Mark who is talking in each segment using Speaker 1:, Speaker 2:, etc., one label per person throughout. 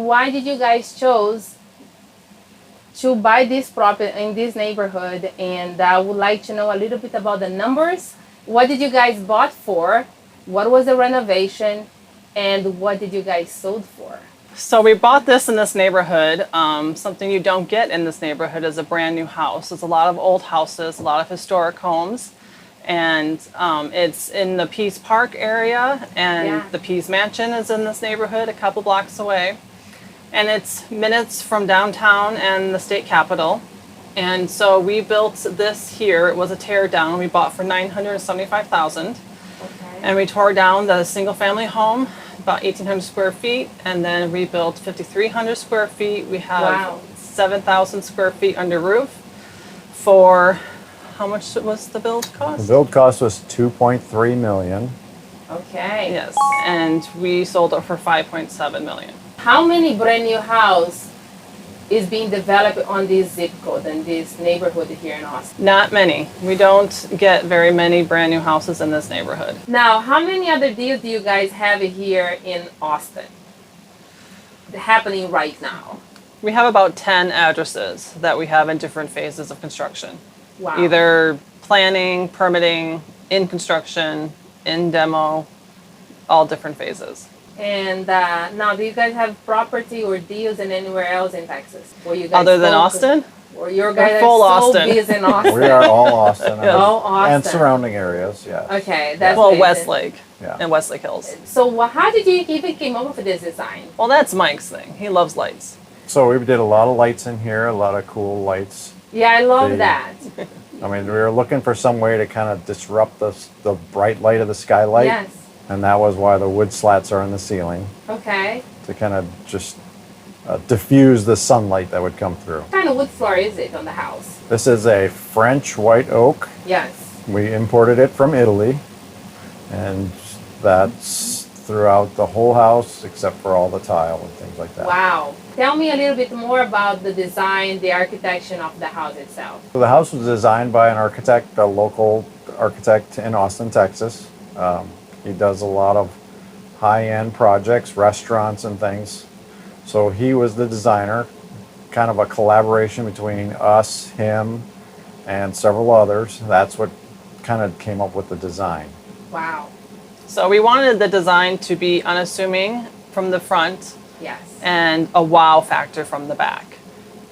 Speaker 1: why did you guys chose to buy this property in this neighborhood? And I would like to know a little bit about the numbers. What did you guys bought for? What was the renovation? And what did you guys sold for?
Speaker 2: So we bought this in this neighborhood. Something you don't get in this neighborhood is a brand new house. It's a lot of old houses, a lot of historic homes. And it's in the Peace Park area, and the Peace Mansion is in this neighborhood a couple blocks away. And it's minutes from downtown and the state capitol. And so we built this here. It was a tear down. We bought for $975,000.
Speaker 1: Okay.
Speaker 2: And we tore down the single family home, about 1,800 square feet, and then we built 5,300 square feet. We have 7,000 square feet under roof. For how much was the build cost?
Speaker 3: The build cost was $2.3 million.
Speaker 1: Okay.
Speaker 2: Yes, and we sold it for $5.7 million.
Speaker 1: How many brand new house is being developed on this zip code and this neighborhood here in Austin?
Speaker 2: Not many. We don't get very many brand new houses in this neighborhood.
Speaker 1: Now, how many other deals do you guys have here in Austin happening right now?
Speaker 2: We have about 10 addresses that we have in different phases of construction.
Speaker 1: Wow.
Speaker 2: Either planning, permitting, in construction, in demo, all different phases.
Speaker 1: And now, do you guys have property or deals in anywhere else in Texas? Or you guys
Speaker 2: Other than Austin?
Speaker 1: Or your guys are
Speaker 2: full
Speaker 1: so
Speaker 2: Austin.
Speaker 1: busy in Austin?
Speaker 3: We are all Austin.
Speaker 1: All Austin.
Speaker 3: And surrounding areas, yes.
Speaker 1: Okay, that's
Speaker 2: Well,
Speaker 1: amazing.
Speaker 2: Westlake
Speaker 3: Yeah.
Speaker 2: and Westlake Hills.
Speaker 1: So how did you even came up with this design?
Speaker 2: Well, that's Mike's thing. He loves lights.
Speaker 3: So we did a lot of lights in here, a lot of cool lights.
Speaker 1: Yeah, I love
Speaker 3: The-
Speaker 1: that.
Speaker 3: I mean, we were looking for some way to kind of disrupt the bright light of the skylight.
Speaker 1: Yes.
Speaker 3: And that was why the wood slats are in the ceiling,
Speaker 1: Okay.
Speaker 3: to kind of just diffuse the sunlight that would come through.
Speaker 1: What kind of wood floor is it on the house?
Speaker 3: This is a French white oak.
Speaker 1: Yes.
Speaker 3: We imported it from Italy, and that's throughout the whole house except for all the tile and things like that.
Speaker 1: Wow. Tell me a little bit more about the design, the architecture of the house itself.
Speaker 3: So the house was designed by an architect, a local architect in Austin, Texas. He does a lot of high-end projects, restaurants and things. So he was the designer, kind of a collaboration between us, him, and several others. That's what kind of came up with the design.
Speaker 1: Wow.
Speaker 2: So we wanted the design to be unassuming from the front
Speaker 1: Yes.
Speaker 2: and a wow factor from the back.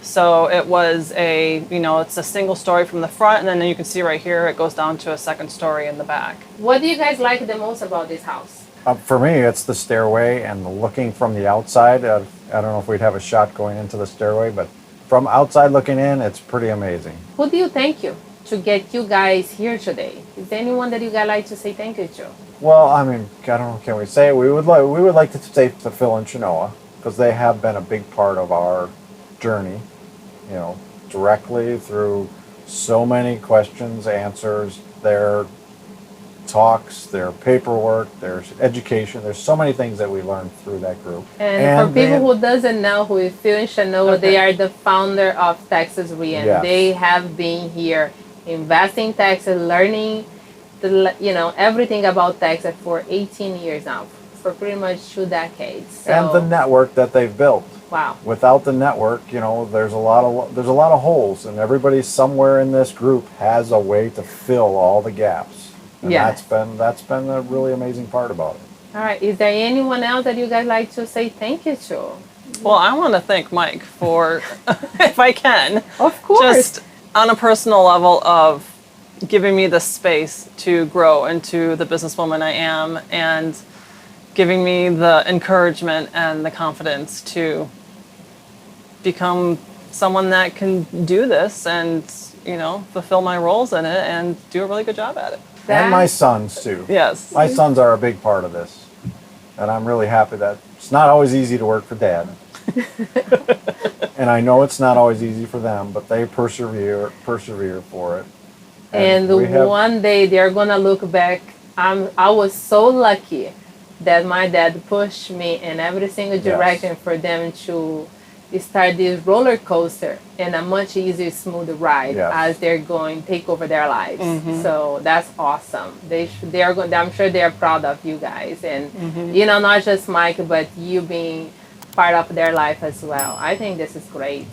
Speaker 2: So it was it's a single story from the front, and then you can see right here it goes down to a second story in the back.
Speaker 1: What do you guys like the most about this house?
Speaker 3: For me, it's the stairway and the looking from the outside. I don't know if we'd have a shot going into the stairway, but from outside looking in, it's pretty amazing.
Speaker 1: Who do you thank you to get you guys here today? Is there anyone that you guys like to say thank you to?
Speaker 3: Well, I mean, I don't know, can we say it? We would like to say to Phil and Shenoa, because they have been a big part of our journey, directly through so many questions, answers, their talks, their paperwork, their education. There's so many things that we learned through that group.
Speaker 1: And for people who doesn't know who is Phil and Shenoa, they are the founder of Texas Re, and
Speaker 3: Yes.
Speaker 1: they have been here investing in Texas, learning everything about Texas for 18 years now, for pretty much 2 decades. So,
Speaker 3: And the network that they've built.
Speaker 1: wow.
Speaker 3: Without the network, there's a lot of holes, and everybody somewhere in this group has a way to fill all the gaps. And
Speaker 1: Yes.
Speaker 3: that's been a really amazing part about it.
Speaker 1: All right. Is there anyone else that you guys like to say thank you to?
Speaker 2: Well, I want to thank Mike for, if I can,
Speaker 1: Of course.
Speaker 2: just on a personal level of giving me the space to grow into the businesswoman I am, and giving me the encouragement and the confidence to become someone that can do this and, fulfill my roles in it and do a really good job at it.
Speaker 3: And my sons too.
Speaker 2: Yes.
Speaker 3: My sons are a big part of this, and I'm really happy that it's not always easy to work for Dad. And I know it's not always easy for them, but they persevere for it.
Speaker 1: And one day they're gonna look back. I was so lucky that my dad pushed me in every single direction for them to start this roller coaster and a much easier, smooth ride as they're going take over their lives.
Speaker 2: Mm-hmm.
Speaker 1: So that's awesome. I'm sure they're proud of you guys, and not just Mike, but you being part of their life as well. I think this is great.